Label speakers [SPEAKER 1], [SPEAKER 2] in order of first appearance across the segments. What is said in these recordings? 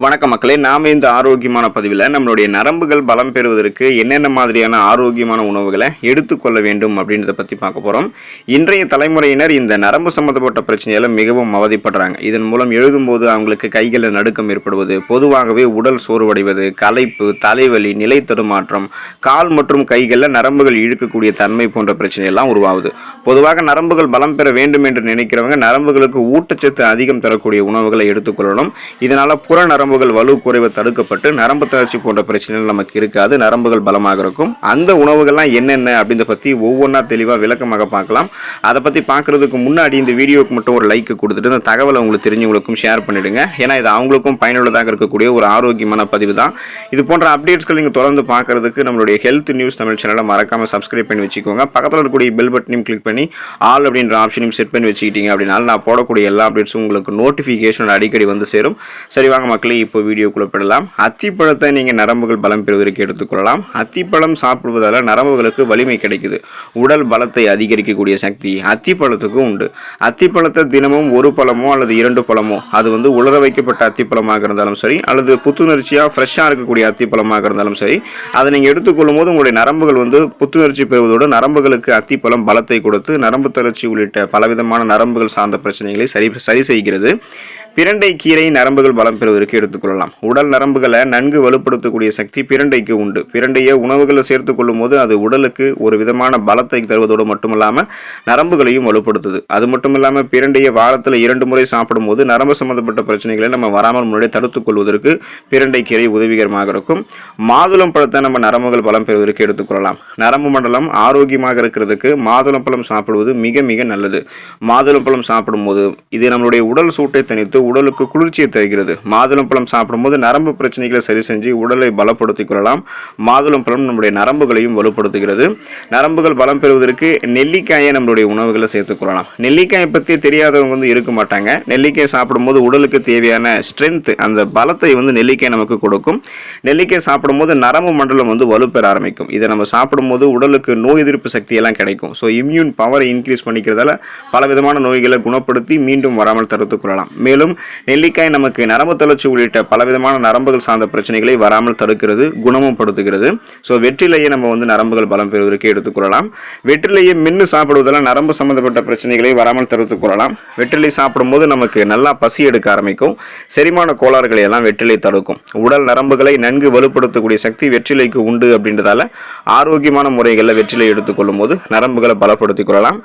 [SPEAKER 1] வணக்கம் மக்களே, நாம இந்த ஆரோக்கியமான பதிவில் நம்மளுடைய நரம்புகள் பலம் பெறுவதற்கு என்னென்ன மாதிரியான ஆரோக்கியமான உணவுகளை எடுத்துக்கொள்ள வேண்டும் அப்படின்றத பற்றி பார்க்க போகிறோம். இன்றைய தலைமுறையினர் இந்த நரம்பு சம்மந்தப்பட்ட பிரச்சனையால் மிகவும் அவதிப்படுறாங்க. இதன் மூலம் எழுதும்போது அவங்களுக்கு கைகளில் நடுக்கம் ஏற்படுவது, பொதுவாகவே உடல் சோர்வடைவது, களைப்பு, தலைவலி, நிலை தடுமாற்றம், கால் மற்றும் கைகளில் நரம்புகள் இழுக்கக்கூடிய தன்மை போன்ற பிரச்சனையெல்லாம் உருவாகுது. பொதுவாக நரம்புகள் பலம் பெற வேண்டும் என்று நினைக்கிறவங்க நரம்புகளுக்கு ஊட்டச்சத்து அதிகம் தரக்கூடிய உணவுகளை எடுத்துக்கொள்ளணும். இதனால் புற நரம்புகள் வலு குறைவு தடுக்கப்பட்டு நரம்பு தளர்ச்சி போன்ற பிரச்சனைகள் நமக்கு இருக்காது, நரம்புகள் பலமாக இருக்கும். அந்த உணவுகள்லாம் என்னென்ன அப்படின்றத பற்றி ஒவ்வொன்றா தெளிவாக விளக்கமாக பார்க்கலாம். அதை பற்றி பார்க்குறதுக்கு முன்னாடி இந்த வீடியோவுக்கு மட்டும் ஒரு லைக் கொடுத்துட்டு இந்த தகவலை உங்களுக்கு தெரிஞ்சவங்களுக்கும் ஷேர் பண்ணிவிடுங்க. ஏன்னா இது அவங்களுக்கும் பயனுள்ளதாக இருக்கக்கூடிய ஒரு ஆரோக்கியமான பதிவு தான். இது போன்ற அப்டேட்ஸ்கள் நீங்கள் தொடர்ந்து பார்க்குறதுக்கு நம்மளுடைய ஹெல்த் நியூஸ் தமிழ் சேனலை மறக்காமல் சப்ஸ்கிரைப் பண்ணி வச்சுக்கோங்க. பக்கத்தில் இருக்கக்கூடிய பெல் பட்டனையும் கிளிக் பண்ணி ஆல் அப்படின்ற ஆப்ஷனையும் செட் பண்ணி வச்சுக்கிட்டீங்க அப்படின்னா நான் போடக்கூடிய எல்லா அப்டேட்ஸும் உங்களுக்கு நோட்டிஃபிகேஷன் அடிக்கடி வந்து சேரும். சரி வாங்க மக்களே, இப்போ வீடியோக்குள்ள போடலாம். அத்திப்பழத்தை நீங்கள் நரம்புகள் பலம் பெறுவதற்கு எடுத்துக்கொள்ளலாம். அத்திப்பழம் சாப்பிடுவதால் நரம்புகளுக்கு வலிமை கிடைக்குது. உடல் பலத்தை அதிகரிக்கக்கூடிய சக்தி அத்திப்பழத்துக்கு உண்டு. அத்திப்பழத்தை தினமும் ஒரு பழமோ அல்லது 2 பழமோ, அது உலர வைக்கப்பட்ட அத்திப்பழமாக இருந்தாலும் சரி அல்லது புத்துணர்ச்சியாக ஃப்ரெஷ்ஷாக இருக்கக்கூடிய அத்திப்பழமாக இருந்தாலும் சரி, அதை நீங்கள் எடுத்துக்கொள்ளும் போது உங்களுடைய நரம்புகள் புத்துணர்ச்சி பெறுவதோடு நரம்புகளுக்கு அத்திப்பழம் பலத்தை கொடுத்து நரம்பு தளர்ச்சி உள்ளிட்ட பலவிதமான நரம்புகள் சார்ந்த பிரச்சனைகளை சரி செய்கிறது. பிரண்டை கீரை நரம்புகள் பலம் பெறுவதற்கு எடுத்துக்கொள்ளலாம். உடல் நரம்புகளை நன்கு வலுப்படுத்தக்கூடிய சக்தி பிரண்டைக்கு உண்டு. பிரண்டையை உணவுகளை சேர்த்து கொள்ளும் போது அது உடலுக்கு ஒரு விதமான பலத்தை தருவதோடு மட்டுமில்லாமல் நரம்புகளையும் வலுப்படுத்துது. அது மட்டும் இல்லாமல் பிரண்டையை வாரத்தில் 2 முறை சாப்பிடும் போது நரம்பு சம்பந்தப்பட்ட பிரச்சனைகளை நம்ம வராமல் முன்னாடி தடுத்துக் கொள்வதற்கு பிரண்டை கீரை உதவிகரமாக இருக்கும். மாதுளம் பழத்தை நம்ம நரம்புகள் பலம் பெறுவதற்கு எடுத்துக்கொள்ளலாம். நரம்பு மண்டலம் ஆரோக்கியமாக இருக்கிறதுக்கு மாதுளம் பழம் சாப்பிடுவது மிக மிக நல்லது. மாதுளம் பழம் சாப்பிடும் போது இது நம்மளுடைய உடல் சூட்டை தணித்து உடலுக்கு குளிர்ச்சியை தருகிறது. மாதுளம் பழம் சாப்பிடும்போது நரம்பு பிரச்சனைகளை சரி செஞ்சு உடலை பலப்படுத்திக் கொள்ளலாம். மாதுளம் பழம் நம்முடைய நரம்புகளையும் வலுப்படுத்துகிறது. நரம்புகள் பலம் பெறுவதற்கு நெல்லிக்காயை நம்மளுடைய உணவுகளை சேர்த்துக்கொள்ளலாம். நெல்லிக்காயை பற்றி தெரியாதவங்க இருக்க மாட்டாங்க. நெல்லிக்காய் சாப்பிடும்போது உடலுக்கு தேவையான ஸ்ட்ரென்த், அந்த பலத்தை நெல்லிக்காய் நமக்கு கொடுக்கும். நெல்லிக்காய் சாப்பிடும்போது நரம்பு மண்டலம் வலுப்பெற ஆரம்பிக்கும். இதை நம்ம சாப்பிடும்போது உடலுக்கு நோய் எதிர்ப்பு சக்தியெல்லாம் கிடைக்கும். ஸோ இம்யூன் பவரை இன்க்ரீஸ் பண்ணிக்கிறதால பலவிதமான நோய்களை குணப்படுத்தி மீண்டும் வராமல் தடுத்துக் கொள்ளலாம். மேலும் நெல்லிக்காய் நமக்கு நரம்பு தளர்ச்சி உள்ளிட்ட பலவிதமான நரம்புகள் சார்ந்த பிரச்சனைகளை வராமல் தடுக்கிறது, குணமும் படுத்துகிறது. ஸோ வெற்றிலையை நம்ம நரம்புகள் பலம் பெறுவதற்கு எடுத்துக்கொள்ளலாம். வெற்றிலையை மென்று சாப்பிடுவதால் நரம்பு சம்பந்தப்பட்ட பிரச்சனைகளை வராமல் தடுத்துக் கொள்ளலாம். வெற்றிலை சாப்பிடும்போது நமக்கு நல்லா பசி எடுக்க ஆரம்பிக்கும். செரிமான கோளாறுகளை எல்லாம் வெற்றிலை தடுக்கும். உடல் நரம்புகளை நன்கு வலுப்படுத்தக்கூடிய சக்தி வெற்றிலைக்கு உண்டு. அப்படின்றதால ஆரோக்கியமான முறைகளில் வெற்றிலை எடுத்துக்கொள்ளும் போது நரம்புகளை பலப்படுத்திக் கொள்ளலாம்.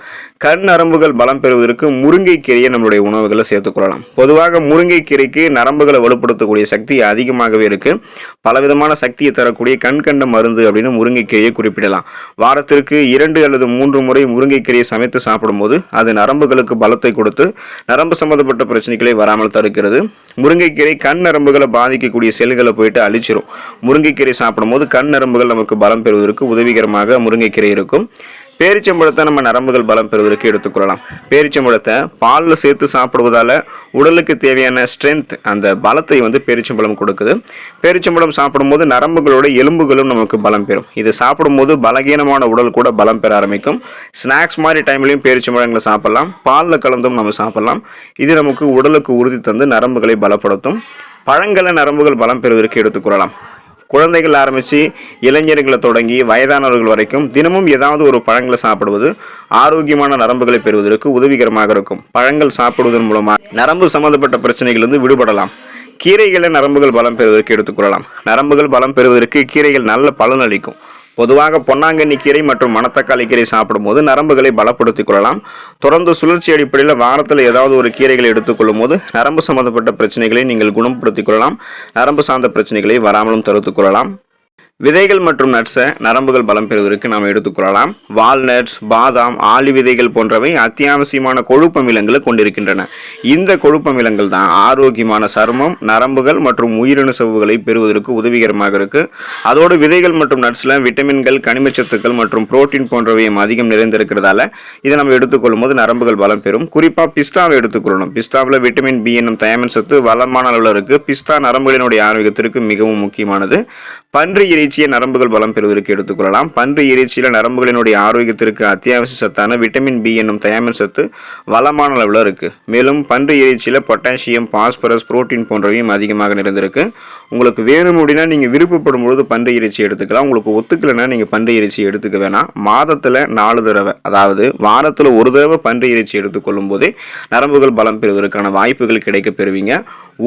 [SPEAKER 1] கண் நரம்புகள் பலம் பெறுவதற்கு முருங்கைக்கீரையை நம்மளுடைய உணவுகளை சேர்த்துக்கொள்ளலாம். பொதுவாக முருங்கைக்கீரைக்கு நரம்புகளை வலுப்படுத்தக்கூடிய சக்தி அதிகமாகவே இருக்கு. பலவிதமான சக்தியை தரக்கூடிய கண்கண்ட மருந்து அப்படின்னு முருங்கைக்கீரையை குறிப்பிடலாம். வாரத்திற்கு 2 அல்லது 3 முறை முருங்கைக்கீரையை சமைத்து சாப்பிடும்போது அது நரம்புகளுக்கு பலத்தை கொடுத்து நரம்பு சம்பந்தப்பட்ட பிரச்சனைகளை வராமல் தடுக்கிறது. முருங்கைக்கீரை கண் நரம்புகளை பாதிக்கக்கூடிய செல்களை போயிட்டு அழிச்சிரும். முருங்கைக்கீரை சாப்பிடும்போது கண் நரம்புகள் நமக்கு பலம் பெறுவதற்கு உதவிகரமாக முருங்கைக்கீரை இருக்கும். பேரிச்சம்பழத்தை நம்ம நரம்புகள் பலம் பெறுவதற்கு எடுத்துக்கொள்ளலாம். பேரிச்சம்பழத்தை பாலில் சேர்த்து சாப்பிடுவதால் உடலுக்கு தேவையான ஸ்ட்ரென்த், அந்த பலத்தை பேரிச்சம்பழம் கொடுக்குது. பேரிச்சம்பழம் சாப்பிடும்போது நரம்புகளோட எலும்புகளும் நமக்கு பலம் பெறும். இதை சாப்பிடும்போது பலகீனமான உடல் கூட பலம் பெற ஆரம்பிக்கும். ஸ்நாக்ஸ் மாதிரி டைம்லையும் பேரிச்சம்பழங்களை சாப்பிடலாம். பாலில் கலந்தும் நம்ம சாப்பிடலாம். இது நமக்கு உடலுக்கு உறுதி தந்து நரம்புகளை பலப்படுத்தும். பழங்களை நரம்புகள் பலம் பெறுவதற்கு எடுத்துக்கொள்ளலாம். குழந்தைகள் ஆரம்பித்து இளைஞர்களை தொடங்கி வயதானவர்கள் வரைக்கும் தினமும் ஏதாவது ஒரு பழங்களை சாப்பிடுவது ஆரோக்கியமான நரம்புகளை பெறுவதற்கு உதவிகரமாக இருக்கும். பழங்கள் சாப்பிடுவதன் மூலமாக நரம்பு சம்பந்தப்பட்ட பிரச்சனைகளிலிருந்து விடுபடலாம். கீரைகளை நரம்புகள் பலம் பெறுவதற்கு எடுத்துக்கொள்ளலாம். நரம்புகள் பலம் பெறுவதற்கு கீரைகள் நல்ல பலன் அளிக்கும். பொதுவாக பொன்னாங்கண்ணி கீரை மற்றும் மணத்தக்காளி கீரை சாப்பிடும்போது நரம்புகளை பலப்படுத்திக் கொள்ளலாம். தொடர்ந்து சுழற்சி அடிப்படையில் வாரத்தில் ஏதாவது ஒரு கீரைகளை எடுத்துக்கொள்ளும் போது நரம்பு சம்பந்தப்பட்ட பிரச்சனைகளை நீங்கள் குணப்படுத்திக் கொள்ளலாம். நரம்பு சார்ந்த பிரச்சனைகளை வராமலும் தடுத்துக் கொள்ளலாம். விதைகள் மற்றும் நட்ஸை நரம்புகள் பலம் பெறுவதற்கு நாம் எடுத்துக்கொள்ளலாம். வால்நட்ஸ், பாதாம், ஆளி விதைகள் போன்றவை அத்தியாவசியமான கொழுப்பமிலங்களை கொண்டிருக்கின்றன. இந்த கொழுப்பமிலங்கள் தான் ஆரோக்கியமான சருமம், நரம்புகள் மற்றும் உயிரணு சவ்வுகளை பெறுவதற்கு உதவிகரமாக இருக்கு. அதோடு விதைகள் மற்றும் நட்ஸில் விட்டமின்கள், கனிமச்சத்துக்கள் மற்றும் புரோட்டீன் போன்றவையும் அதிகம் நிறைந்திருக்கிறதால இதை நம்ம எடுத்துக்கொள்ளும் போது நரம்புகள் பலம் பெறும். குறிப்பாக பிஸ்தாவை எடுத்துக்கொள்ளணும். பிஸ்தாவில் விட்டமின் பி என்னும் தயமன் சத்து வளமான அளவில் இருக்கு. பிஸ்தா நரம்புகளினுடைய ஆரோக்கியத்திற்கு மிகவும் முக்கியமானது. பன்றி இறைச்சி இறைச்சியை நரம்புகள் பலம் பெறுவதற்கு எடுத்துக்கொள்ளலாம். பன்றி இறைச்சியில் நரம்புகளினுடைய ஆரோக்கியத்திற்கு அத்தியாவசிய சத்தான விட்டமின் பி என்னும் தயாமின் சத்து வளமான அளவில் இருக்குது. மேலும் பன்றி இறைச்சியில் பொட்டாசியம், பாஸ்பரஸ், புரோட்டீன் போன்றவையும் அதிகமாக நிறைந்திருக்கு. உங்களுக்கு வேணும் அப்படின்னா நீங்கள் விருப்பப்படும் பொழுது பன்றி இறைச்சி எடுத்துக்கலாம். உங்களுக்கு ஒத்துக்கலைன்னா நீங்கள் பன்றி இறைச்சி எடுத்துக்க வேணாம். மாதத்தில் 4 தடவை, அதாவது வாரத்தில் ஒரு தடவை பன்றி இறைச்சி எடுத்துக்கொள்ளும் போதே நரம்புகள் பலம் பெறுவதற்கான வாய்ப்புகள் கிடைக்க பெறுவீங்க.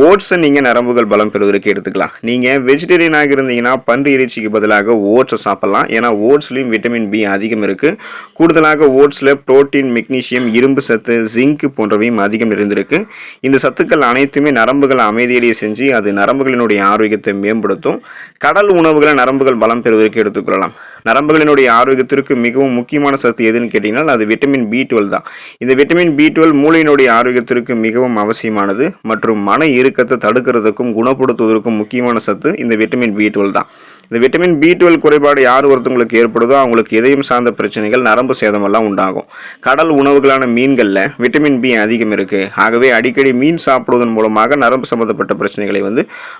[SPEAKER 1] ஓட்ஸை நீங்கள் நரம்புகள் பலம் பெறுவதற்கு எடுத்துக்கலாம். நீங்கள் வெஜிடேரியனாக இருந்தீங்கன்னா பன்றி இறைச்சிக்கு பதிலாக ஓட்ஸை சாப்பிட்லாம். ஏன்னா ஓட்ஸ்லையும் விட்டமின் பி அதிகம் இருக்குது. கூடுதலாக ஓட்ஸில் புரோட்டீன், மெக்னீசியம், இரும்பு சத்து, ஜிங்க் போன்றவையும் அதிகம் நிறைந்திருக்கு. இந்த சத்துக்கள் அனைத்துமே நரம்புகளை அமைதியடைய செஞ்சு அது நரம்புகளினுடைய ஆரோக்கியத்தை மேம்படுத்தும். கடல் உணவுகளை நரம்புகள் பலம் பெறுவதற்கு எடுத்துக்கொள்ளலாம். நரம்புகளினுடைய ஆரோக்கியத்திற்கு மிகவும் முக்கியமான சத்து எதுன்னு கேட்டிங்கன்னா அது விட்டமின் B12 தான். இந்த விட்டமின் B12 மூளையினுடைய ஆரோக்கியத்திற்கு மிகவும் அவசியமானது மற்றும் மன இறுக்கத்தை தடுக்கிறதுக்கும் குணப்படுத்துவதற்கும் முக்கியமான சத்து இந்த விட்டமின் B12 தான். இந்த விட்டமின் B12 குறைபாடு யார் ஒருத்தவங்களுக்கு ஏற்படுதோ அவங்களுக்கு இதயம் சார்ந்த பிரச்சனைகள், நரம்பு சேதமெல்லாம் உண்டாகும். கடல் உணவுகளான மீன்களில் விட்டமின் பி அதிகம் இருக்குது. ஆகவே அடிக்கடி மீன் சாப்பிடுவதன் மூலமாக நரம்பு சம்பந்தப்பட்ட பிரச்சனைகளை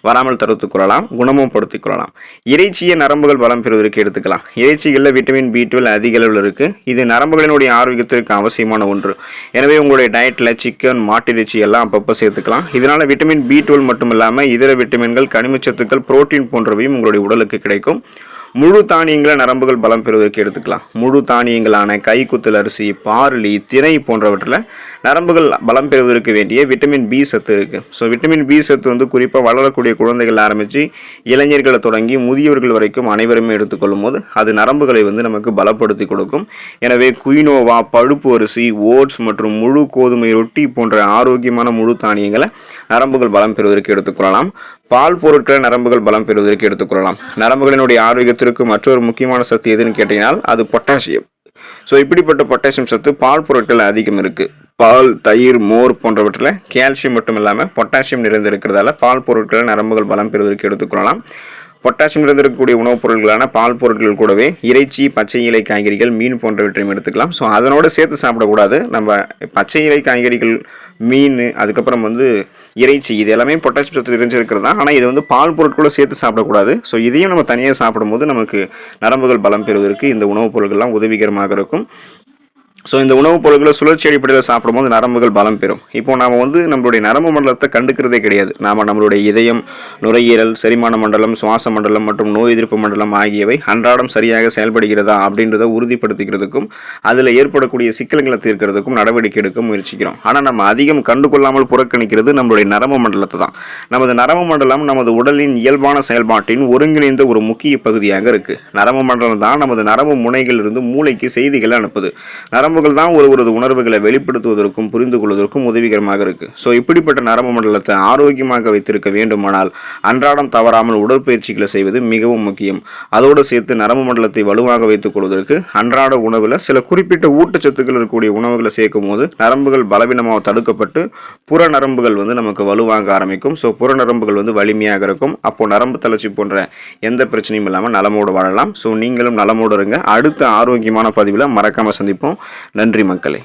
[SPEAKER 1] வராமல் தடுத்துக் கொள்ளலாம், குணமும் படுத்திக் கொள்ளலாம். இறைச்சியை நரம்புகள் பலம் பெறுவதற்கு எடுத்துக்கலாம். இறைச்சிகளில் விட்டமின் B12 அதிக அளவில் இருக்குது. இது நரம்புகளினுடைய ஆரோக்கியத்திற்கு அவசியமான ஒன்று. எனவே உங்களுடைய டயட்டில் சிக்கன், மாட்டிறைச்சி எல்லாம் அப்பப்போ சேர்த்துக்கலாம். இதனால் விட்டமின் B12 மட்டும் இல்லாமல் இதர விட்டமின்கள், கனிமச்சத்துக்கள், புரோட்டீன் போன்றவையும் உங்களுடைய உடலுக்கு கிடைக்கும். முழு தானியங்களை நரம்புகள் பலம் பெறுவதற்கு எடுத்துக்கலாம். முழு தானியங்களான கைக்குத்தல் அரிசி, பார்லி, திணை போன்றவற்றில் நரம்புகள் பலம் பெறுவதற்கு வேண்டிய விட்டமின் பி சத்து இருக்குது. ஸோ விட்டமின் பி சத்து குறிப்பாக வளரக்கூடிய குழந்தைகள் ஆரம்பித்து இளைஞர்களை தொடங்கி முதியவர்கள் வரைக்கும் அனைவருமே எடுத்துக்கொள்ளும் போது அது நரம்புகளை நமக்கு பலப்படுத்தி கொடுக்கும். எனவே குயினோவா, பழுப்பு அரிசி, ஓட்ஸ் மற்றும் முழு கோதுமை ரொட்டி போன்ற ஆரோக்கியமான முழு தானியங்களை நரம்புகள் பலம் பெறுவதற்கு எடுத்துக்கொள்ளலாம். பால் பொருட்களை நரம்புகள் பலம் பெறுவதற்கு எடுத்துக்கொள்ளலாம். நரம்புகளினுடைய ஆரோக்கியத்திற்கு மற்றொரு முக்கியமான சத்து எதுன்னு கேட்டீங்கன்னா அது பொட்டாசியம். ஸோ இப்படிப்பட்ட பொட்டாசியம் சத்து பால் பொருட்கள் அதிகம் இருக்குது. பால், தயிர், மோர் போன்றவற்றில் கால்சியம் மட்டும் இல்லாமல் பொட்டாசியம் நிறைந்திருக்கிறதால பால் பொருட்களை நரம்புகள் பலம் பெறுவதற்கு எடுத்துக்கொள்ளலாம். பொட்டாசியம் நிறைந்திருக்கக்கூடிய உணவுப் பொருட்களான பால் பொருட்கள் கூடவே இறைச்சி, பச்சை இலை காய்கறிகள், மீன் போன்றவற்றையும் எடுத்துக்கலாம். ஸோ அதனோடு சேர்த்து சாப்பிடக்கூடாது. நம்ம பச்சை இலை காய்கறிகள், மீன், அதுக்கப்புறம் இறைச்சி, இது எல்லாமே பொட்டாசியம் சத்து நிறைஞ்சிருக்கிறது தான். ஆனால் இது பால் பொருட்களோட சேர்த்து சாப்பிடக்கூடாது. ஸோ இதையும் நம்ம தனியாக சாப்பிடும்போது நமக்கு நரம்புகள் பலம் பெறுவதற்கு இந்த உணவுப் பொருட்கள்லாம் உதவிகரமாக இருக்கும். ஸோ இந்த உணவுப் பொருட்களை சுழற்சி அடிப்படையில் சாப்பிடும்போது நரம்புகள் பலம் பெறும். இப்போ நாம் நம்மளுடைய நரம்பு மண்டலத்தை கண்டுக்கிறதே கிடையாது. நாம் நம்மளுடைய இதயம், நுரையீரல், செரிமான மண்டலம், சுவாச மண்டலம் மற்றும் நோய் எதிர்ப்பு மண்டலம் ஆகியவை அன்றாடம் சரியாக செயல்படுகிறதா அப்படின்றத உறுதிப்படுத்திக்கிறதுக்கும் அதில் ஏற்படக்கூடிய சிக்கல்களை தீர்க்கிறதுக்கும் நடவடிக்கை எடுக்க முயற்சிக்கிறோம். ஆனால் நம்ம அதிகம் கண்டுகொள்ளாமல் புறக்கணிக்கிறது நம்மளுடைய நரம்பு மண்டலத்தை தான். நமது நரம்பு மண்டலம் நமது உடலின் இயல்பான செயல்பாட்டின் ஒருங்கிணைந்த ஒரு முக்கிய பகுதியாக இருக்குது. நரம்பு மண்டலம் தான் நமது நரம்பு முனைகளிலிருந்து மூளைக்கு செய்திகளை அனுப்புது. நரம்புகள் தான் ஒருவரது உணர்வுகளை வெளிப்படுத்துவதற்கும் புரிந்து கொள்வதற்கும் உதவிகரமாக இருக்கு. ஸோ இப்படிப்பட்ட நரம்பு மண்டலத்தை ஆரோக்கியமாக வைத்திருக்க வேண்டுமானால் அன்றாடம் தவறாமல் உடற்பயிற்சிகளை செய்வது மிகவும் முக்கியம். அதோடு சேர்த்து நரம்பு மண்டலத்தை வலுவாக வைத்துக் கொள்வதற்கு அன்றாட உணவில் சில குறிப்பிட்ட ஊட்டச்சத்துக்கள் இருக்கக்கூடிய உணவுகளை சேர்க்கும் போது நரம்புகள் பலவீனமாக தடுக்கப்பட்டு புற நரம்புகள் நமக்கு வலுவாக ஆரம்பிக்கும். ஸோ புற நரம்புகள் வலிமையாக இருக்கும். அப்போ நரம்பு தளர்ச்சி போன்ற எந்த பிரச்சனையும் இல்லாமல் நலமோடு வாழலாம். ஸோ நீங்களும் நலமோடு இருங்க. அடுத்த ஆரோக்கியமான பதிவில் மறக்காம சந்திப்போம். நன்றி மக்களே.